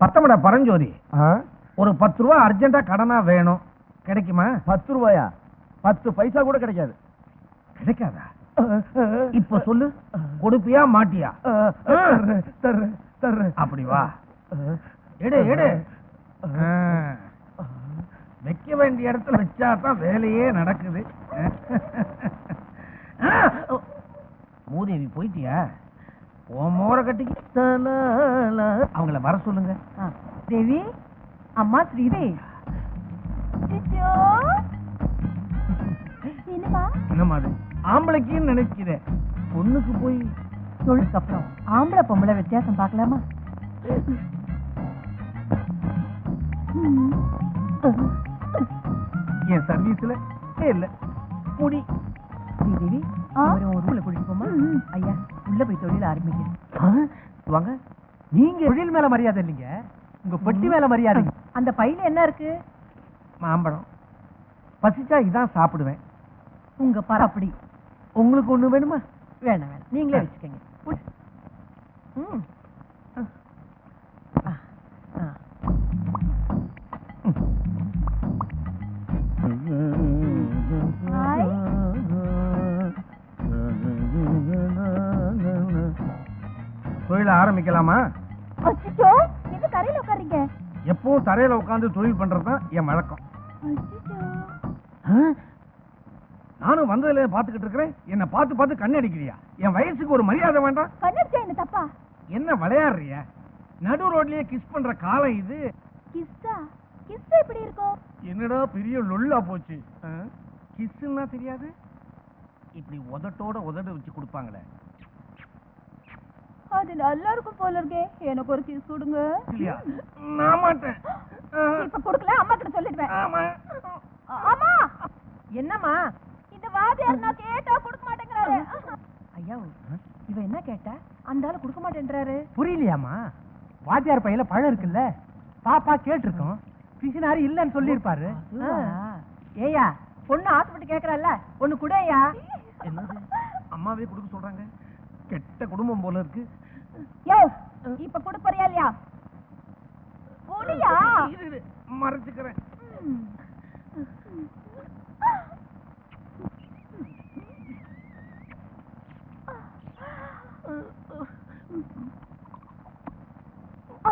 பத்தமட பரஞ்சோதி, ஒரு 10 ரூபா அர்ஜென்டா கடனா வேணும், கிடைக்குமா? 10 ரூபாயா? 10 பைசா கூட கிடைக்காது. கிடைக்காதா? இப்ப சொல்லு, கொடுப்பியா மாட்டியா? அப்படி வா, எடு எடு. வைக்க வேண்டிய இடத்துல வச்சாதான் வேலையே நடக்குது. மூதேவி போயிட்டியா? மோர கட்டிக்கு அவங்கள வர சொல்லுங்க. தேவி, அம்மா ஸ்ரீதேவி. என்னமா அது ஆம்பளைக்கு நினைக்கிறேன், பொண்ணுக்கு போய் சொல்லுக்கு அப்புறம் ஆம்பளை பொம்பளை வித்தியாசம் பார்க்கலாமா? என் சர்வீஸ்ல இல்ல முடி. ஸ்ரீதேவி, ஒரு ரூம்ல கூட்டிட்டு போமா? ஐயா, உள்ள போய் தொழில் ஆரம்பிக்கிறேன். வாங்க. நீங்க தொழில் மேல மரியாதை இல்லைங்க, உங்க பெட்டி மேல மரியாதை. அந்த பையில என்ன இருக்கு? மாம்பழம். பசிச்சா இதான் சாப்பிடுவேன். உங்க பர அப்படி. உங்களுக்கு ஒண்ணு வேணுமா? வேணாம் வேணாம், நீங்களே வச்சுக்கோங்க. தொழில ஆரம்பிக்கலாமா? தரையில உட்காருங்க. எப்பவும் தரையில உட்கார்ந்து தொழில் பண்றதுதான் என் வழக்கம். நானும் வந்ததுல பாத்துக்கிட்டு இருக்கிறேன், என்ன பார்த்து பார்த்து கண்ணடிக்கிறியா? என் வயசுக்கு ஒரு மரியாதை வேண்டாம்? கண்ணடிச்சா என்ன தப்பா? என்ன விளையாடுறியா? நடு ரோட்லயே கிஸ் பண்ற காலம் இது. கிஸ்ஸா? கிஸ் எப்படி இருக்கும்? என்னடா பெரிய லொல்லா போச்சு. கிஸ்னா தெரியாது? இப்படி உதட்டோட உதடு வச்சு கொடுப்பாங்களே, அது நல்லா இருக்கும் போல இருக்கே. எனக்கு ஒரு கிஸ் கொடுங்க. இல்லையா? நான் மாட்டேன். இப்ப கொடுக்கல, அம்மா கிட்ட சொல்லிடுவேன். ஆமா. அம்மா, என்னம்மா? இந்த வாத்தியார் நான் கேட்டா கொடுக்க மாட்டேங்கறாரு. ஐயா, இவ என்ன கேட்டா? அந்த ஆளு கொடுக்க மாட்டேன்றாரு. புரியலையாமா? வாத்தியார் பையில பழம் இருக்குல்ல, பாப்பா கேட்டிருக்கோம், பிசினாரி இல்லன்னு சொல்லிருப்பாரு. ஏயா, பொண்ணு ஆசைப்பட்டு கேக்குறல்ல, ஒண்ணு குடையா. என்னது, அம்மாவே கொடுக்க சொல்றாங்க? கெட்ட குடும்பம் போல இருக்கு. யோ, இப்ப கொடுப்பறியா இல்லையா? புடியா? மறைச்சுக்கிறேன்.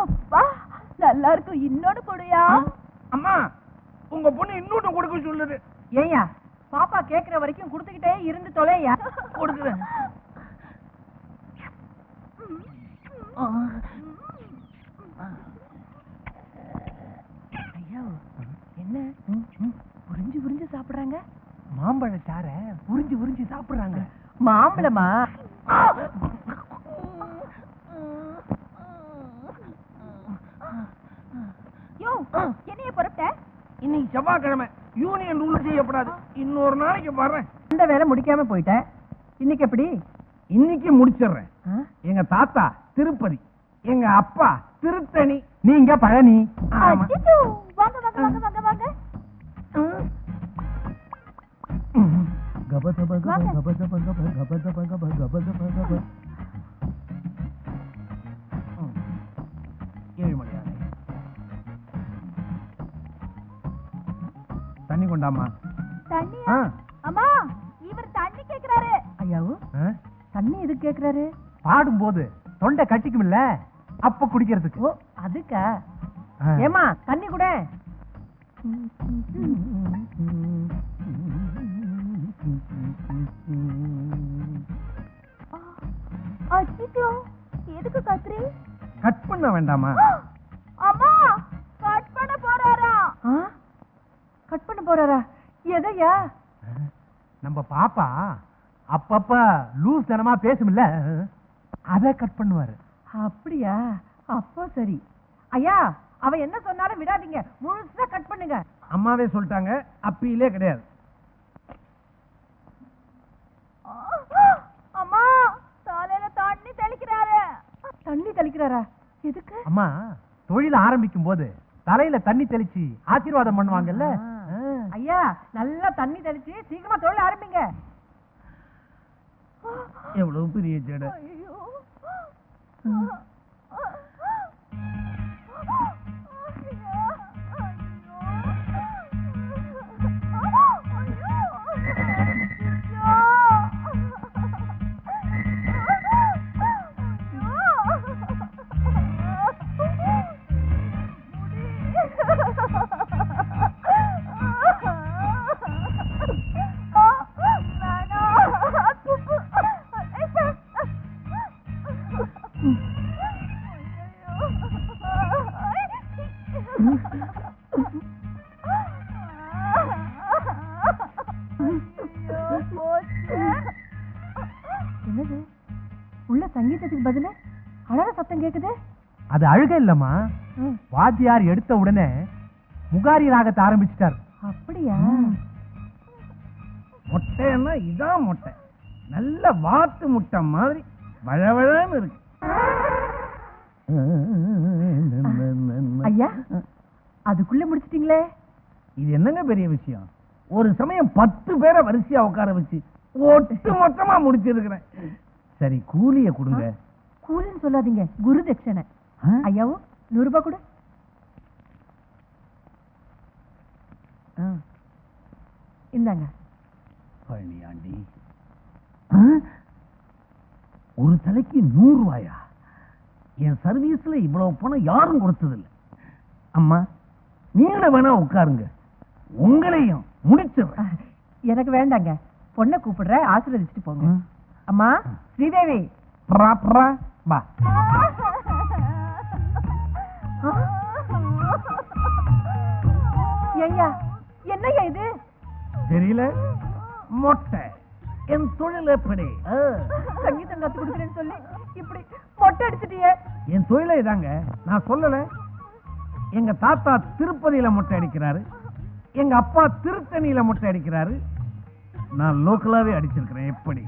அப்பா, நல்லா இருக்கு. இன்னொன்னு கொடுயா. அம்மா, உங்க பொண்ணு இன்னொன்னு கொடுக்க சொல்லுது. ஏயா, பாப்பா கேக்குற வரைக்கும் கொடுத்துக்கிட்டே இருந்து தொலையா. கொடுக்குறேன். ஐயோ, என்ன புரிஞ்சு புரிஞ்சு சாப்பிடுறாங்க? மாம்பழச்சார புரிஞ்சு புரிஞ்சு சாப்பிடுறாங்க. மாம்பழமா? யோ, என்னைய பொறுத்த? இன்னைக்கு செவ்வாய்க்கிழமை, யூனியன் ரூல் செய்யப்படாது. இன்னொரு நாளைக்கு வர்றேன். இந்த வேலை முடிக்காம போயிட்டேன். இன்னைக்கு எப்படி? இன்னைக்கு முடிச்சிடுறேன். எங்க தாத்தா திருப்பதி, எங்க அப்பா திருத்தணி, நீங்க பழனி. வாங்க வாங்க வாங்க வாங்க வாங்க. ஏழுமலையானே, தண்ணி கொண்டாமா. தண்ணியா? அம்மா, இவர் தண்ணி கேக்குறாரு. ஐயாவு, தண்ணி எதுக்கு கேக்குறாரு? பாடும்போது தொண்டை கட்டிக்கும்ல, அப்ப குடிக்கிறதுக்கு. ஓ, அதுக்கா? ஏமா, தண்ணி கூட. அச்சோ, எதுக்கு கத்துறீ? கட் பண்ண வேண்டாமா? அம்மா, கட் பண்ண போறாரா? கட் பண்ண போறாரா? எதையா? நம்ம பாப்பா அப்பப்ப லூஸ் தனமா பேசும்ல, அத கட் பண்ணுவாரு. அப்படியா? அப்போ சரி. ஐயா, அவ என்ன சொன்னாலும் விடாதீங்க, முழுசா கட் பண்ணுங்க. அம்மாவே சொல்லிட்டாங்க, அப்பீலே கிடையாது. அம்மா, தலையில தண்ணி தெளிக்கிறாரு. தண்ணி தெளிக்கிறாரா? எதுக்கு? அம்மா, தொழில் ஆரம்பிக்கும் போது தலையில தண்ணி தெளிச்சு ஆசீர்வாதம் பண்ணுவாங்கல்ல. ஐயா, நல்லா தண்ணி தெளிச்சு சீக்கிரமா தொழில் ஆரம்பிங்க. எவ்வளவு பெரிய ஜடை. என்னது உள்ள சங்கீதத்துக்கு பதிலா அழற சத்தம் கேக்குது? அது அழுக இல்லம்மா, வாத்தியார் எடுத்த உடனே முகாரி ராகத்தை ஆரம்பிச்சிட்டார். அப்படியா? மொட்டைன்னா இதான் மொட்டை, நல்ல வாத்து முட்டை மாதிரி வழவழன்னு இருக்கு. ஐயா அதுக்குள்ள முடிச்சிட்டீங்களே. இது என்னங்க பெரிய விஷயம்? ஒரு சமயம் 10 பேரை வரிசையா உட்கார வச்சு ஒட்டு மொத்தமா முடிச்சிருக்கிறேன். சரி கூலிய கொடுங்க. கூலின்னு சொல்லாதீங்க, குரு தட்சணை. ஐயாவும் 100 ரூபாய் கொடு. இந்தாங்க. பழனியாண்டி, ஒரு தலைக்கு 100 ரூபாயா? என் சர்வீஸ்ல இவ்வளவு பணம் யாரும் கொடுத்ததில்லை. அம்மா நீங்கள வேணா உட்காருங்க, உங்களையும் முடிச்சிடுறேன். எனக்கு வேண்டாங்க, பொண்ணை கூப்பிடுற, ஆசீர்வதிச்சுட்டு போங்க. அம்மா ஸ்ரீதேவி பா. ஐயா என்னய்யா இது? தெரியல, மொட்டை என் தொழில் எப்படி? சங்கீதம் கத்து கொடுக்குறேன்னு சொல்லி இப்படி மொட்டை அடிச்சிட்டியே. என் தொழிலை இதாங்க, நான் சொல்லல. எங்க தாத்தா திருப்பதியில மொட்டை அடிக்கிறாரு, எங்க அப்பா திருத்தணியில மொட்டை அடிக்கிறாரு, நான் லோக்கலாவே அடிச்சிருக்கிறேன். எப்படி?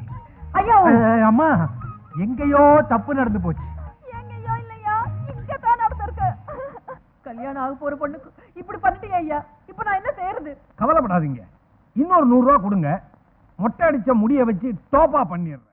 ஐயா அம்மா எங்கேயோ தப்பு நடந்து போச்சு. எங்கயோ இல்லையா, இங்கதான் நடந்திருக்கு. கல்யாணம் ஆக போற பொண்ணுக்கு இப்படி பண்ணிட்டீங்க ஐயா, இப்ப நான் என்ன செய்யறது? கவலைப்படாதீங்க, இன்னொரு 100 ரூபாய் கொடுங்க, மொட்டை அடிச்ச முடிய வச்சு டோப்பா பண்ணிடுறேன்.